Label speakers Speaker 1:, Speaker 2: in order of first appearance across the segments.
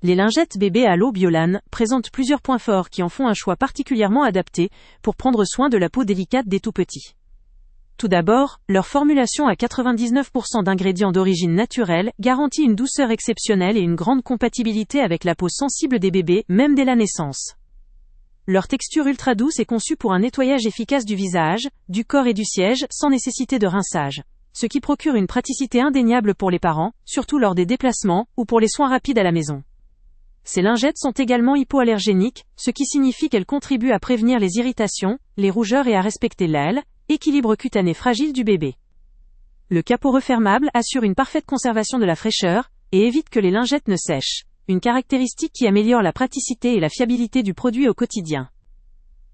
Speaker 1: Les lingettes bébés Alo Biolan présentent plusieurs points forts qui en font un choix particulièrement adapté pour prendre soin de la peau délicate des tout-petits. Tout d'abord, leur formulation à 99% d'ingrédients d'origine naturelle garantit une douceur exceptionnelle et une grande compatibilité avec la peau sensible des bébés, même dès la naissance. Leur texture ultra douce est conçue pour un nettoyage efficace du visage, du corps et du siège sans nécessité de rinçage, ce qui procure une praticité indéniable pour les parents, surtout lors des déplacements ou pour les soins rapides à la maison. Ces lingettes sont également hypoallergéniques, ce qui signifie qu'elles contribuent à prévenir les irritations, les rougeurs et à respecter l'équilibre cutané fragile du bébé. Le capot refermable assure une parfaite conservation de la fraîcheur et évite que les lingettes ne sèchent, une caractéristique qui améliore la praticité et la fiabilité du produit au quotidien.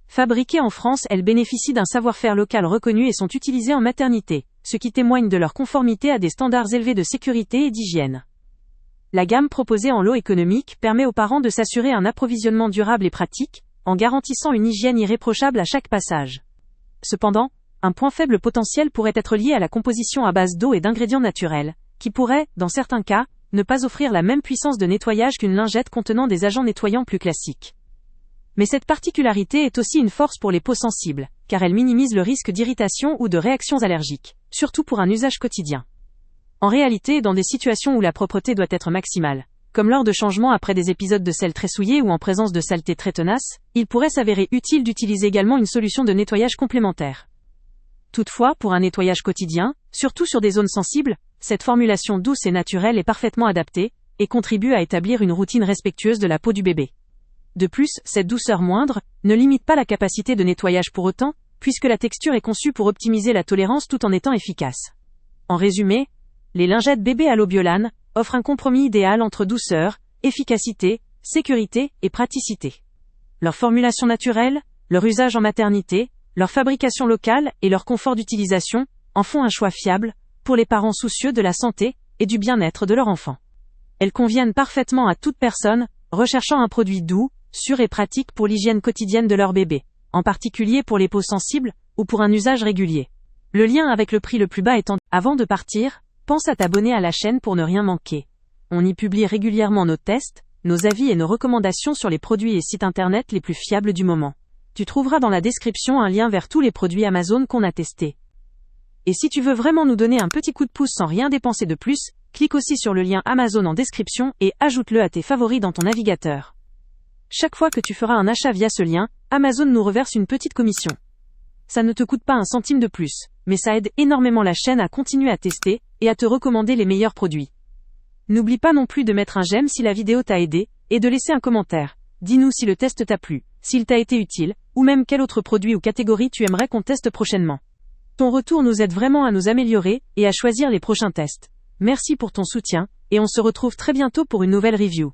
Speaker 1: Fabriquées en France, elles bénéficient d'un savoir-faire local reconnu et sont utilisées en maternité, ce qui témoigne de leur conformité à des standards élevés de sécurité et d'hygiène. La gamme proposée en lot économique permet aux parents de s'assurer un approvisionnement durable et pratique, en garantissant une hygiène irréprochable à chaque passage. Cependant, un point faible potentiel pourrait être lié à la composition à base d'eau et d'ingrédients naturels, qui pourrait, dans certains cas, ne pas offrir la même puissance de nettoyage qu'une lingette contenant des agents nettoyants plus classiques. Mais cette particularité est aussi une force pour les peaux sensibles, car elle minimise le risque d'irritation ou de réactions allergiques, surtout pour un usage quotidien. En réalité, dans des situations où la propreté doit être maximale, comme lors de changements après des épisodes de sel très souillés ou en présence de saleté très tenace, il pourrait s'avérer utile d'utiliser également une solution de nettoyage complémentaire. Toutefois, pour un nettoyage quotidien, surtout sur des zones sensibles, cette formulation douce et naturelle est parfaitement adaptée et contribue à établir une routine respectueuse de la peau du bébé. De plus, cette douceur moindre ne limite pas la capacité de nettoyage pour autant, puisque la texture est conçue pour optimiser la tolérance tout en étant efficace. En résumé, les lingettes bébés Alo Biolan offrent un compromis idéal entre douceur, efficacité, sécurité et praticité. Leur formulation naturelle, leur usage en maternité, leur fabrication locale et leur confort d'utilisation en font un choix fiable pour les parents soucieux de la santé et du bien-être de leur enfant. Elles conviennent parfaitement à toute personne recherchant un produit doux, sûr et pratique pour l'hygiène quotidienne de leur bébé, en particulier pour les peaux sensibles ou pour un usage régulier. Le lien avec le prix le plus bas étant. Avant de partir, pense à t'abonner à la chaîne pour ne rien manquer. On y publie régulièrement nos tests, nos avis et nos recommandations sur les produits et sites internet les plus fiables du moment. Tu trouveras dans la description un lien vers tous les produits Amazon qu'on a testés. Et si tu veux vraiment nous donner un petit coup de pouce sans rien dépenser de plus, clique aussi sur le lien Amazon en description et ajoute-le à tes favoris dans ton navigateur. Chaque fois que tu feras un achat via ce lien, Amazon nous reverse une petite commission. Ça ne te coûte pas un centime de plus, mais ça aide énormément la chaîne à continuer à tester et à te recommander les meilleurs produits. N'oublie pas non plus de mettre un j'aime si la vidéo t'a aidé et de laisser un commentaire. Dis-nous si le test t'a plu, s'il t'a été utile, ou même quel autre produit ou catégorie tu aimerais qu'on teste prochainement. Ton retour nous aide vraiment à nous améliorer et à choisir les prochains tests. Merci pour ton soutien, et on se retrouve très bientôt pour une nouvelle review.